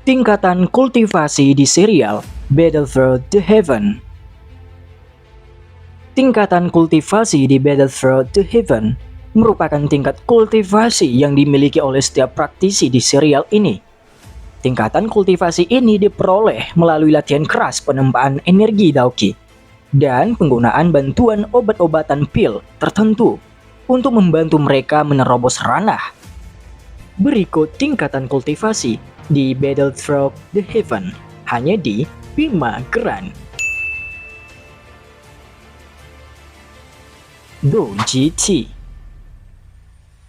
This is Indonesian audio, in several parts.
Tingkatan kultivasi di serial Battlefield: The Heaven. Tingkatan kultivasi di Battlefield: The Heaven merupakan tingkat kultivasi yang dimiliki oleh setiap praktisi di serial ini. Tingkatan kultivasi ini diperoleh melalui latihan keras penempaan energi Dauki dan penggunaan bantuan obat-obatan pil tertentu untuk membantu mereka menerobos ranah. Berikut tingkatan kultivasi di Battlefield: The Heaven hanya di Bima Geran. Douji.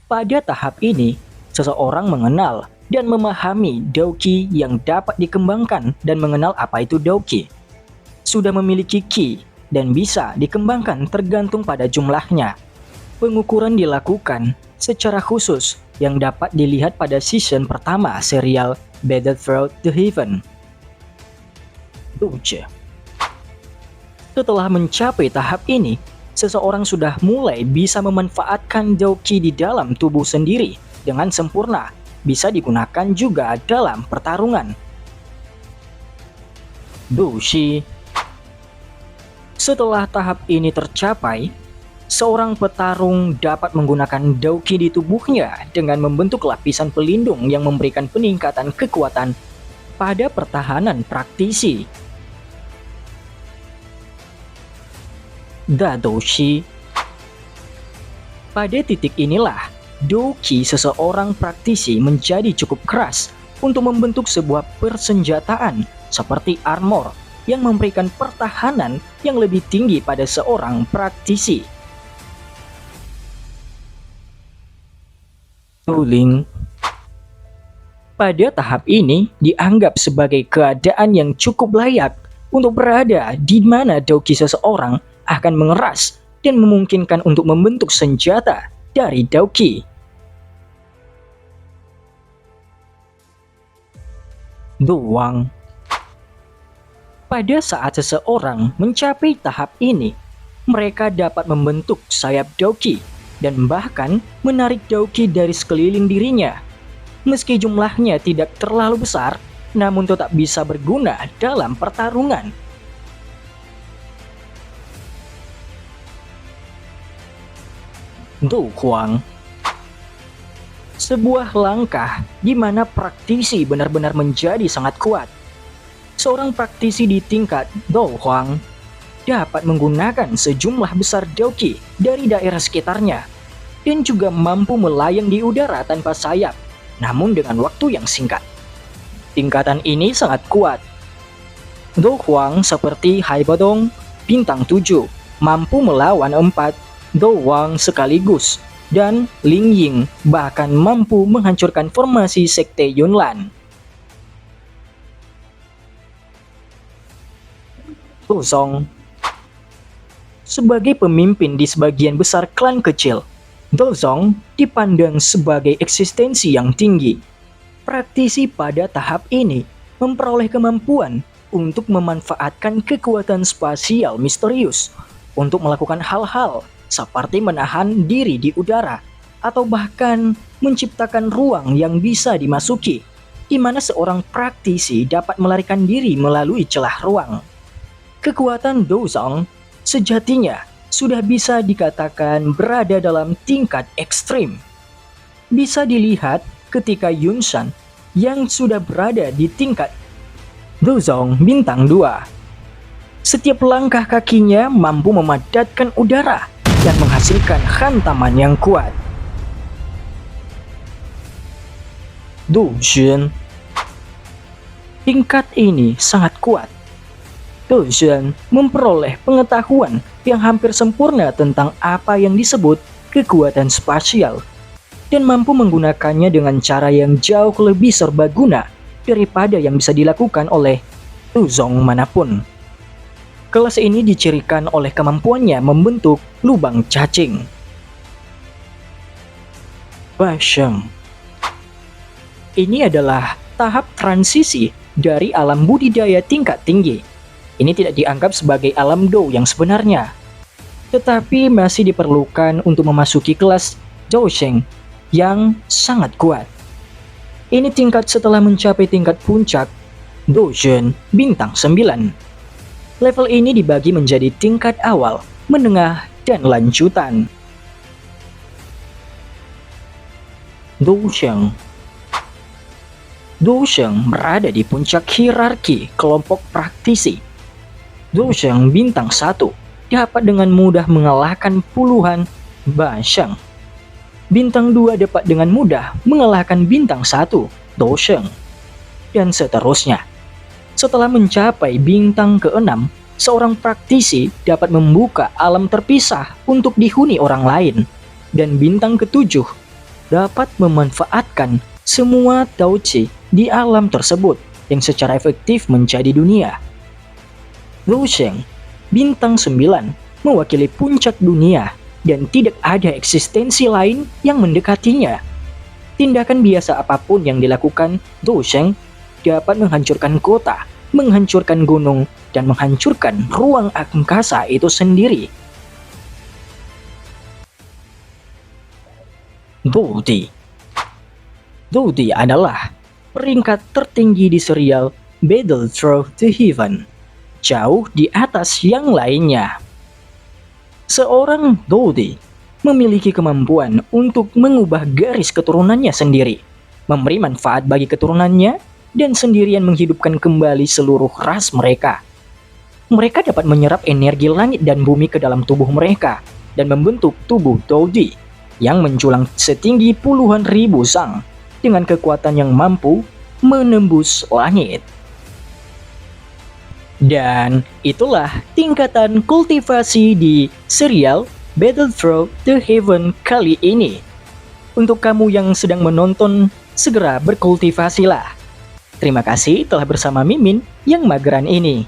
Pada tahap ini, seseorang mengenal dan memahami Douki yang dapat dikembangkan dan mengenal apa itu Douki. Sudah memiliki Ki dan bisa dikembangkan tergantung pada jumlahnya. Pengukuran dilakukan secara khusus yang dapat dilihat pada season pertama serial Battlefield: The Heaven. Setelah mencapai tahap ini, seseorang sudah mulai bisa memanfaatkan Douki di dalam tubuh sendiri dengan sempurna, bisa digunakan juga dalam pertarungan. Doushi. Setelah tahap ini tercapai, seorang petarung dapat menggunakan Douki di tubuhnya dengan membentuk lapisan pelindung yang memberikan peningkatan kekuatan pada pertahanan praktisi. Dadoshi. Pada titik inilah, Douki seseorang praktisi menjadi cukup keras untuk membentuk sebuah persenjataan seperti armor yang memberikan pertahanan yang lebih tinggi pada seorang praktisi. Tuling. Pada tahap ini dianggap sebagai keadaan yang cukup layak untuk berada di mana Douki seseorang akan mengeras dan memungkinkan untuk membentuk senjata dari Douki. Doang. Pada saat seseorang mencapai tahap ini, mereka dapat membentuk sayap Douki dan bahkan menarik Douki dari sekeliling dirinya. Meski jumlahnya tidak terlalu besar, namun tetap bisa berguna dalam pertarungan. Douhuang. Sebuah langkah di mana praktisi benar-benar menjadi sangat kuat. Seorang praktisi di tingkat Douhuang dapat menggunakan sejumlah besar Douki dari daerah sekitarnya dan juga mampu melayang di udara tanpa sayap, namun dengan waktu yang singkat. Tingkatan ini sangat kuat. Douhuang seperti Haibodong bintang 7 mampu melawan 4 Douhuang sekaligus, dan Ling Ying bahkan mampu menghancurkan formasi sekte Yunlan. Dozong. Sebagai pemimpin di sebagian besar klan kecil, Dozong dipandang sebagai eksistensi yang tinggi. Praktisi pada tahap ini memperoleh kemampuan untuk memanfaatkan kekuatan spasial misterius untuk melakukan hal-hal seperti menahan diri di udara atau bahkan menciptakan ruang yang bisa dimasuki, di mana seorang praktisi dapat melarikan diri melalui celah ruang. Kekuatan Dozong sejatinya sudah bisa dikatakan berada dalam tingkat ekstrim. Bisa dilihat ketika Yunshan yang sudah berada di tingkat Dozong bintang 2. Setiap langkah kakinya mampu memadatkan udara dan menghasilkan hantaman yang kuat. Duzhen. Tingkat ini sangat kuat. Duzhen memperoleh pengetahuan yang hampir sempurna tentang apa yang disebut kekuatan spasial dan mampu menggunakannya dengan cara yang jauh lebih serbaguna daripada yang bisa dilakukan oleh Duzong manapun. Kelas ini dicirikan oleh kemampuannya membentuk lubang cacing. Basheng. Ini adalah tahap transisi dari alam budidaya tingkat tinggi. Ini tidak dianggap sebagai alam Dou yang sebenarnya, tetapi masih diperlukan untuk memasuki kelas Dousheng yang sangat kuat. Ini tingkat setelah mencapai tingkat puncak Dozhen bintang 9. Level ini dibagi menjadi tingkat awal, menengah, dan lanjutan. Dosheng. Dosheng berada di puncak hierarki kelompok praktisi. Dosheng bintang 1 dapat dengan mudah mengalahkan puluhan Basheng. Bintang 2 dapat dengan mudah mengalahkan bintang 1 Dosheng. Dan seterusnya. Setelah mencapai bintang ke-6, seorang praktisi dapat membuka alam terpisah untuk dihuni orang lain. Dan bintang ke-7 dapat memanfaatkan semua tauci di alam tersebut yang secara efektif menjadi dunia. Dosheng, bintang 9, mewakili puncak dunia dan tidak ada eksistensi lain yang mendekatinya. Tindakan biasa apapun yang dilakukan Dosheng dapat menghancurkan kota, menghancurkan gunung, dan menghancurkan ruang angkasa itu sendiri. Dodi. Dodi adalah peringkat tertinggi di serial Battle Through the Heaven, jauh di atas yang lainnya. Seorang Dodi memiliki kemampuan untuk mengubah garis keturunannya sendiri, memberi manfaat bagi keturunannya, dan sendirian menghidupkan kembali seluruh ras mereka. Mereka dapat menyerap energi langit dan bumi ke dalam tubuh mereka, dan membentuk tubuh Dodi yang menjulang setinggi puluhan ribu sang, dengan kekuatan yang mampu menembus langit. Dan itulah tingkatan kultivasi di serial Battle Through the Heaven kali ini. Untuk kamu yang sedang menonton, segera berkultivasilah. Terima kasih telah bersama Mimin yang mageran ini.